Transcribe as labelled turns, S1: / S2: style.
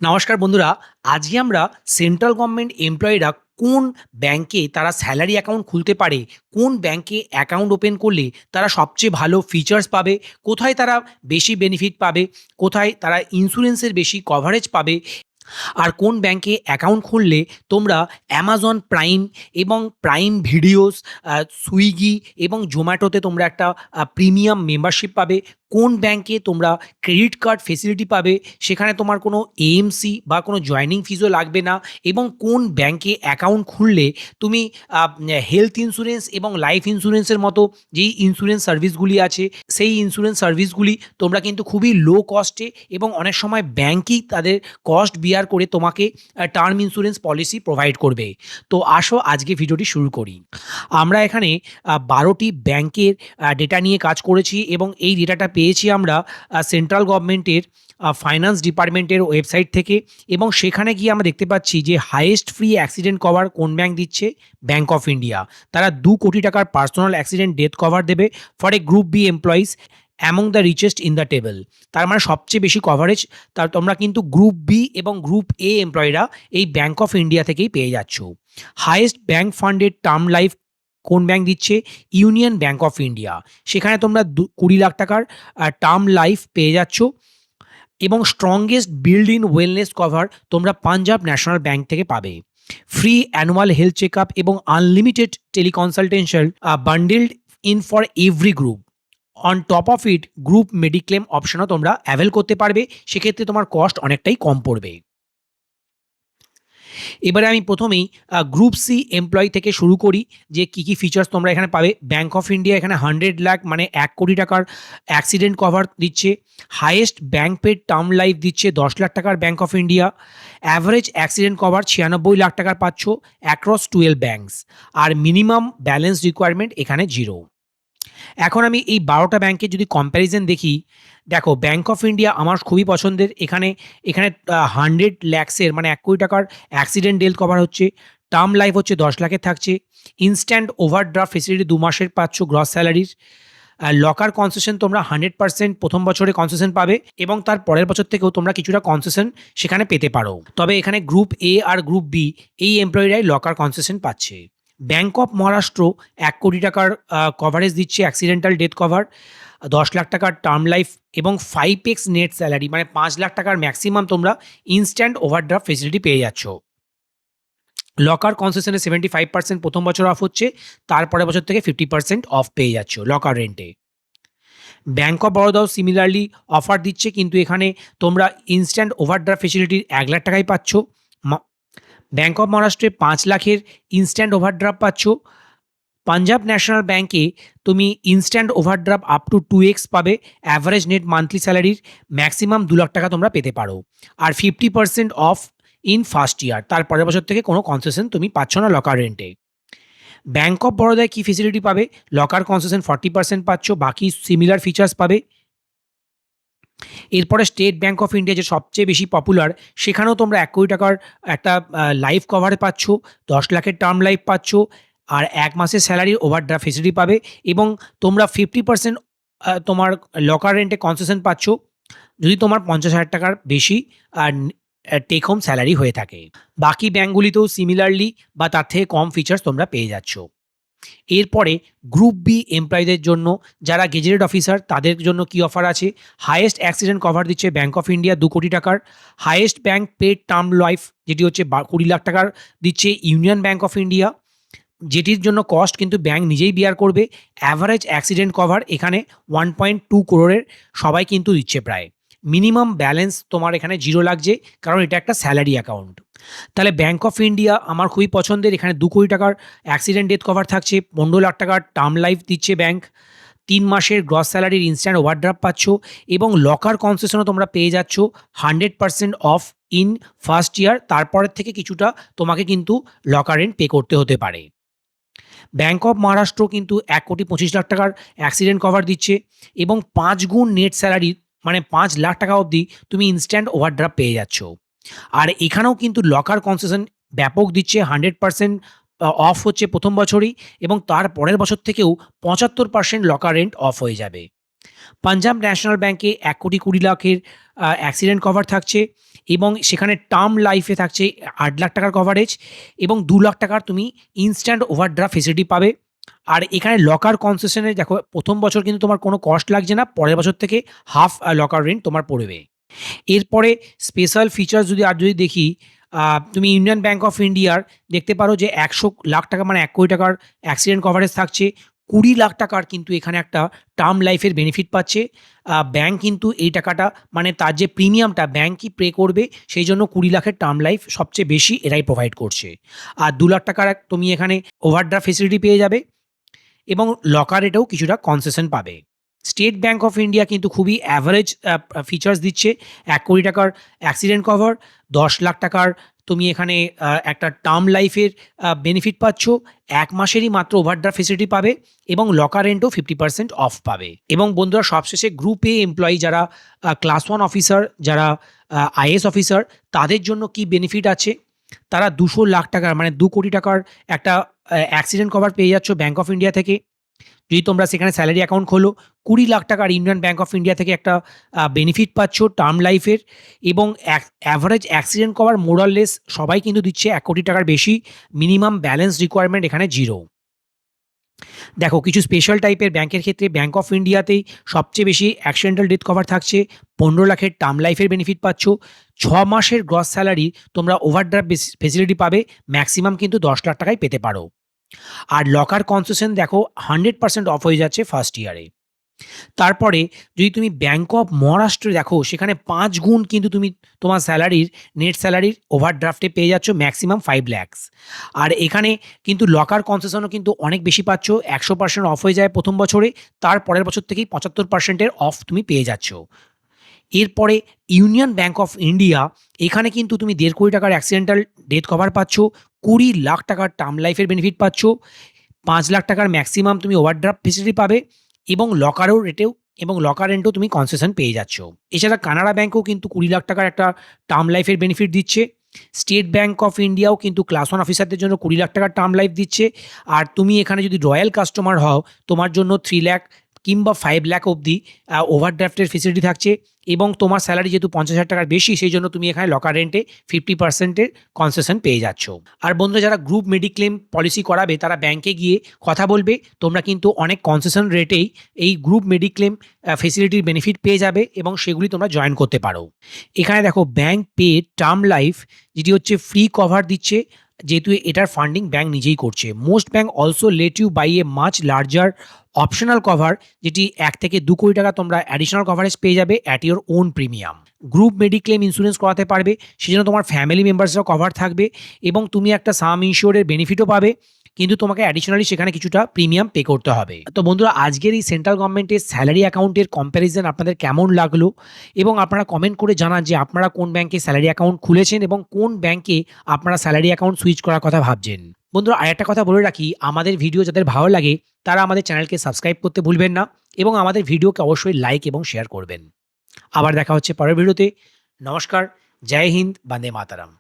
S1: নমস্কার বন্ধুরা, আজকে আমরা সেন্ট্রাল গভর্নমেন্ট এমপ্লয়িরা কোন ব্যাংকে তারা স্যালারি অ্যাকাউন্ট খুলতে পারে, কোন ব্যাংকে অ্যাকাউন্ট ওপেন করলে তারা সবচেয়ে ভালো ফিচার্স পাবে, কোথায় তারা বেশি বেনিফিট পাবে, কোথায় তারা ইন্স্যুরেন্সের বেশি কভারেজ পাবে, আর কোন ব্যাংকে অ্যাকাউন্ট খুললে তোমরা অ্যামাজন প্রাইম এবং প্রাইম ভিডিওস, সুইগি এবং জোম্যাটোতে তোমরা একটা প্রিমিয়াম মেম্বারশিপ পাবে, কোন ব্যাংকে তোমরা ক্রেডিট কার্ড ফেসিলিটি পাবে, সেখানে তোমার কোনো এএমসি বা কোনো জয়নিং ফিজও লাগবে না, এবং কোন ব্যাংকে অ্যাকাউন্ট খুললে তুমি হেলথ ইন্স্যুরেন্স এবং লাইফ ইন্স্যুরেন্সের মতো যেই ইন্স্যুরেন্স সার্ভিসগুলি আছে সেই ইন্স্যুরেন্স সার্ভিসগুলি তোমরা কিন্তু খুবই লো কস্টে এবং অনেক সময় ব্যাংকই তাদের কস্ট বিয়ার করে তোমাকে টার্ম ইন্স্যুরেন্স পলিসি প্রোভাইড করবে। তো আসো আজকে ভিডিওটি শুরু করি। আমরা এখানে 12টি ব্যাংকের ডেটা নিয়ে কাজ করেছি এবং এই ডেটাটা পেয়েছি আমরা সেন্ট্রাল গভর্নমেন্টের ফাইন্যান্স ডিপার্টমেন্টের ওয়েবসাইট থেকে, এবং সেখানে গিয়ে আমরা দেখতে পাচ্ছি যে হাইয়েস্ট ফ্রি অ্যাক্সিডেন্ট কভার কোন ব্যাংক দিচ্ছে, ব্যাংক অফ ইন্ডিয়া। তারা 2 কোটি টাকার পার্সোনাল অ্যাক্সিডেন্ট ডেথ কভার দেবে for A group B employees among the richest in the table. তার মানে সবচেয়ে বেশি কভারেজ তার তোমরা কিন্তু গ্রুপ বি এবং গ্রুপ এ এমপ্লয়িরা এই ব্যাংক অফ ইন্ডিয়া থেকেই পেয়ে যাচ্ছ। Highest bank funded term life কোন ব্যাংক দিচ্ছে, ইউনিয়ন ব্যাংক অফ ইন্ডিয়া। সেখানে তোমরা 20 লাখ টাকার টার্ম লাইফ পেয়ে যাচ্ছ, এবং strongest built in wellness cover তোমরা পাঞ্জাব ন্যাশনাল ব্যাংক থেকে পাবে। Free annual health check up এবং unlimited teleconsultation bundled in for every group. On top of it group mediclaim অপশনও তোমরা অ্যাভেল করতে পারবে, সেক্ষেত্রে তোমার কস্ট অনেকটাই কম পড়বে। এবারে আমি প্রথমেই গ্রুপ সি এমপ্লয়ি থেকে শুরু করি যে কী কী ফিচার্স তোমরা এখানে পাবে। ব্যাংক অফ ইন্ডিয়া এখানে 100 লাখ মানে 1 কোটি টাকার অ্যাক্সিডেন্ট কভার দিচ্ছে। Highest bank paid term life দিচ্ছে 10 লাখ টাকার Bank of India. Average accident cover 96 lakh টাকার পাচ্ছ অ্যাক্রস 12 ব্যাংকস। আর মিনিমাম ব্যালেন্স রিকোয়ারমেন্ট এখানে 0। এখন আমি এই 12টা ব্যাংকের যদি কম্প্যারিজন দেখি, দেখো ব্যাংক অফ ইন্ডিয়া আমার খুবই পছন্দের। এখানে এখানে 100 ল্যাক্সের মানে 1 কোটি টাকার অ্যাক্সিডেন্ট ডেথ কভার হচ্ছে, টার্ম লাইফ হচ্ছে 10 লাখের থাকছে, ইনস্ট্যান্ট ওভারড্রাফট ফেসিলিটি 2 মাসের পাচ্ছ গ্রস স্যালারির। লকার কনসেশন তোমরা 100% প্রথম বছরে কনসেশন পাবে, এবং তার পরের বছর থেকেও তোমরা কিছুটা কনসেশন সেখানে পেতে পারো। তবে এখানে গ্রুপ এ আর গ্রুপ বি এই এমপ্লয়িরাই লকার কনসেশন পাচ্ছে। ব্যাংক অফ মহারাষ্ট্র 1 কোটি টাকার কভারেজ দিচ্ছে অ্যাক্সিডেন্টাল ডেথ কভার, 10 লাখ টাকার টার্ম লাইফ এবং 5x নেট স্যালারি মানে 5 লাখ টাকার ম্যাক্সিমাম তোমরা ইনস্ট্যান্ট ওভারড্রাফট ফেসিলিটি পেয়ে যাচ্ছ। লকার কনসেশনে 75% প্রথম বছর অফ হচ্ছে, তারপরের বছর থেকে 50% অফ পেয়ে যাচ্ছ লকার রেন্টে। ব্যাংক অফ বরোদাও সিমিলারলি অফার দিচ্ছে, কিন্তু এখানে তোমরা ইনস্ট্যান্ট ওভারড্রাফট ফেসিলিটি 1 লাখ টাকায় পাচ্ছ। ব্যাংক অফ মহারাষ্ট্রে 5 লাখের ইনস্ট্যান্ট ওভারড্রাফট পাচ্ছ। পাঞ্জাব ন্যাশনাল ব্যাংকে তুমি instant overdraft up to 2x পাবে। অ্যাভারেজ নেট মান্থলি স্যালারির ম্যাক্সিমাম 2 লাখ টাকা তোমরা পেতে পারো। আর 50% অফ ইন ফার্স্ট ইয়ার, তার পরের বছর থেকে কোনো কনসেশন তুমি পাচ্ছ না লকার রেন্টে। ব্যাংক অফ বরোদায় কী ফেসিলিটি পাবে, লকার কনসেশন 40% পাচ্ছ, বাকি সিমিলার ফিচার্স পাবে। এরপরে স্টেট ব্যাংক অফ ইন্ডিয়া যে সবচেয়ে বেশি পপুলার, সেখানেও তোমরা 1 কোটি টাকার একটা লাইফ কভারে পাচ্ছ, 10 লাখের টার্ম লাইফ পাচ্ছ, আর 1 মাসের স্যালারির ওভারড্রাফট ফেসিলিটি পাবে, এবং তোমরা 50% তোমার লকার রেন্টে কনসেশন পাচ্ছ যদি তোমার 50,000 টাকার বেশি টেক হোম স্যালারি হয়ে থাকে। বাকি ব্যাঙ্কগুলিতেও সিমিলারলি বা তার থেকে কম ফিচার্স তোমরা পেয়ে যাচ্ছ। এরপরে গ্রুপ বি এমপ্লয়ীদের জন্য যারা গেজেটেড অফিসার তাদের জন্য কি অফার আছে। হাইয়েস্ট অ্যাক্সিডেন্ট কভার দিচ্ছে ব্যাংক অফ ইন্ডিয়া 2 কোটি টাকার। Highest bank paid term life যেটি হচ্ছে 20 লাখ টাকার দিচ্ছে ইউনিয়ন ব্যাংক অফ ইন্ডিয়া, যেটির জন্য কস্ট কিন্তু ব্যাংক নিজেই বিয়ার করবে। অ্যাভারেজ অ্যাক্সিডেন্ট কভার এখানে 1.2 করোড়ের সবাই কিন্তু দিচ্ছে প্রায়। মিনিমাম ব্যালেন্স তোমার এখানে 0 লাগছে, কারণ এটা একটা স্যালারি অ্যাকাউন্ট। তাহলে ব্যাংক অফ ইন্ডিয়া আমার খুবই পছন্দের। এখানে 2 কোটি টাকার অ্যাক্সিডেন্ট ডেথ কভার থাকছে, 15 লাখ টাকার টার্ম লাইফ দিচ্ছে ব্যাংক, 3 মাসের গ্রস স্যালারির ইনস্ট্যান্ট ওভারড্রাফট পাচ্ছ, এবং লকার কনসেশনও তোমরা পেয়ে যাচ্ছ 100% অফ ইন ফার্স্ট ইয়ার। তারপরের থেকে কিছুটা তোমাকে কিন্তু লকার রেন্ট পে করতে হতে পারে। ব্যাংক অফ মহারাষ্ট্র কিন্তু 1,25,00,000 টাকার অ্যাক্সিডেন্ট কভার দিচ্ছে, এবং 5 গুণ নেট স্যালারি মানে 5 লাখ টাকা অবধি তুমি ইনস্ট্যান্ট ওভারড্রাফট পেয়ে যাচ্ছ। আর এখানেও কিন্তু লকার কনসেশন ব্যাপক দিচ্ছে, 100% অফ হচ্ছে প্রথম বছরই, এবং তার পরের বছর থেকেও 75% লকার রেন্ট অফ হয়ে যাবে। পাঞ্জাব ন্যাশনাল ব্যাংকে ১,২০,০০,০০০ অ্যাক্সিডেন্ট কভার থাকছে এবং সেখানে টার্ম লাইফে থাকছে ৮,০০,০০০ টাকার কভারেজ এবং ২,০০,০০০ টাকার তুমি ইনস্ট্যান্ট ওভারড্রাফট ফেসিলিটি পাবে। আর এখানে লকার কনসেশনে দেখো, ১ম বছর কিন্তু তোমার কোনো কস্ট লাগছে না। পরের বছর থেকে হাফ লকার রেন্ট তোমার পড়বে। এরপরে স্পেশাল ফিচার্স যদি দেখি, তুমি ইউনিয়ন ব্যাংক অফ ইন্ডিয়ার দেখতে পারো যে ১০০,০০,০০০ টাকা মানে ১,০০,০০,০০০ টাকার অ্যাক্সিডেন্ট কভারেজ থাকছে। ২০,০০,০০০ টাকার কিন্তু এখানে একটা টার্ম লাইফের বেনিফিট পাচ্ছে। ব্যাংক কিন্তু এই টাকাটা মানে তার যে প্রিমিয়ামটা ব্যাংকই পে করবে, সেই জন্য ২০,০০,০০০ টার্ম লাইফ সবচেয়ে বেশি এরাই প্রোভাইড করছে। আর ২,০০,০০০ টাকার তুমি এখানে ওভারড্রাফট ফেসিলিটি পেয়ে যাবে এবং লকার রেটেও কিছুটা কনসেশন পাবে। স্টেট ব্যাংক অফ ইন্ডিয়া কিন্তু খুবই অ্যাভারেজ ফিচার্স দিচ্ছে। ১,০০,০০,০০০ টাকার অ্যাক্সিডেন্ট কভার, ১০,০০,০০০ টাকার তুমি এখানে একটা টার্ম লাইফের বেনিফিট পাচ্ছ। ১ মাসেরই মাত্র ওভারড্রাফট ফেসিলিটি পাবে এবং লকার রেন্টও 50% অফ পাবে। এবং বন্ধুরা, সবশেষে গ্রুপ এ এমপ্লয়ি যারা ক্লাস 1 অফিসার, যারা আইএএস অফিসার, তাদের জন্য কি বেনিফিট আছে? তারা ২০০,০০,০০০ টাকার মানে ২,০০,০০,০০০ টাকার একটা অ্যাক্সিডেন্ট কভার পেয়ে যাচ্ছ ব্যাংক অফ ইন্ডিয়া থেকে। যদি তোমরা সেখানে স্যালারি অ্যাকাউন্ট খোলো, ২০,০০,০০০ টাকার ইউনিয়ন ব্যাংক অফ ইন্ডিয়া থেকে একটা বেনিফিট পাচ্ছ টার্ম লাইফের এবং অ্যাভারেজ অ্যাক্সিডেন্ট কভার মোরাললেস সবাই কিন্তু দিচ্ছে ১,০০,০০,০০০ টাকার বেশি। মিনিমাম ব্যালেন্স রিকোয়ারমেন্ট এখানে 0। দেখো, কিছু স্পেশাল টাইপের ব্যাংকের ক্ষেত্রে ব্যাংক অফ ইন্ডিয়াতেই সবচেয়ে বেশি অ্যাক্সিডেন্টাল ডেথ কভার থাকছে। ১৫,০০,০০০ টার্ম লাইফের বেনিফিট পাচ্ছ। ৬ মাসের গ্রস স্যালারি তোমরা ওভারড্রাফট ফেসিলিটি পাবে। ম্যাক্সিমাম কিন্তু ১০,০০,০০০ টাকায় পেতে পারো। আর লকার কনসেশন দেখো 100% অফ হয়ে যাচ্ছে ফার্স্ট ইয়ারে। তারপরে যদি তুমি ব্যাংক অফ মহারাষ্ট্র দেখো, সেখানে ৫ গুণ কিন্তু তুমি তোমার স্যালারির নেট স্যালারির ওভারড্রাফটে পেয়ে যাচ্ছ ম্যাক্সিমাম ৫ লাখস। আর এখানে কিন্তু লকার কনসেশনও কিন্তু অনেক বেশি পাচ্ছ। ১০০% অফ হয়ে যায় প্রথম বছরে, তার পরের বছর থেকেই ৭৫%-এর অফ তুমি পেয়ে যাচ্ছ। এরপরে ইউনিয়ন ব্যাংক অফ ইন্ডিয়া, এখানে কিন্তু তুমি ১,৫০,০০,০০০ টাকার অ্যাক্সিডেন্টাল ডেথ কভার পাচ্ছ, ২০,০০,০০০ টাকার টার্ম লাইফের বেনিফিট পাচ্ছ, ৫,০০,০০০ টাকার ম্যাক্সিমাম তুমি ওভারড্রাফট ফেসিলিটি পাবে এবং লকার রেন্টেও তুমি কনসেশন পেয়ে যাচ্ছ। এছাড়া কানাড়া ব্যাংকও কিন্তু ২০,০০,০০০ টাকার একটা টার্ম লাইফের বেনিফিট দিচ্ছে। স্টেট ব্যাংক অফ ইন্ডিয়াও কিন্তু ক্লাস 1 অফিসারদের জন্য ২০,০০,০০০ টাকার টার্ম লাইফ দিচ্ছে। আর তুমি এখানে যদি রয়্যাল কাস্টমার হও, তোমার জন্য ৩,০০,০০০ কিংবা ৫,০০,০০০ অবধি ওভারড্রাফটের ফেসিলিটি থাকছে এবং তোমার স্যালারি যেহেতু ৫০,০০০ টাকার বেশি, সেই জন্য তুমি এখানে লকার রেন্টে 50%-এর কনসেশন পেয়ে যাচ্ছ। আর বন্ধুরা, যারা গ্রুপ মেডিক্লেম পলিসি করাবে তারা ব্যাংকে গিয়ে কথা বলবে। তোমরা কিন্তু অনেক কনসেশন রেটেই এই গ্রুপ মেডিক্লেম ফেসিলিটির বেনিফিট পেয়ে যাবে এবং সেগুলি তোমরা জয়েন করতে পারো। এখানে দেখো, ব্যাংক পে টার্ম লাইফ যেটি হচ্ছে ফ্রি কভার দিচ্ছে, যেহেতু এটার ফান্ডিং ব্যাংক নিজেই করছে। Most bank also let you buy a much larger optional cover, যেটি ১ থেকে ২,০০,০০,০০০ টাকা তোমরা অ্যাডিশনাল কভারেজ পেয়ে যাবে at your own premium. Group mediclaim insurance করাতে পারবে, সেজন্য তোমার ফ্যামিলি মেম্বার্সরাও কভার থাকবে এবং তুমি একটা সাম ইনশিওরের বেনিফিটও পাবে, কিন্তু তোমাকে অ্যাডিশনালি সেখানে কিছুটা প্রিমিয়াম পে করতে হবে। তো বন্ধুরা, আজকের এই সেন্ট্রাল গভর্নমেন্টের স্যালারি অ্যাকাউন্টের কম্প্যারিজন আপনাদের কেমন লাগলো, এবং আপনারা কমেন্ট করে জানান যে আপনারা কোন ব্যাংকে স্যালারি অ্যাকাউন্ট খুলেছেন এবং কোন ব্যাংকে আপনারা স্যালারি অ্যাকাউন্ট সুইচ করার কথা ভাবছেন। বন্ধুরা, আরেকটা কথা বলে রাখি, আমাদের ভিডিও যাদের ভালো লাগে তারা আমাদের চ্যানেলকে সাবস্ক্রাইব করতে ভুলবেন না এবং আমাদের ভিডিওকে অবশ্যই লাইক এবং শেয়ার করবেন। আবার দেখা হচ্ছে পরের ভিডিওতে। নমস্কার, জয় হিন্দ, বন্দে মাতরম।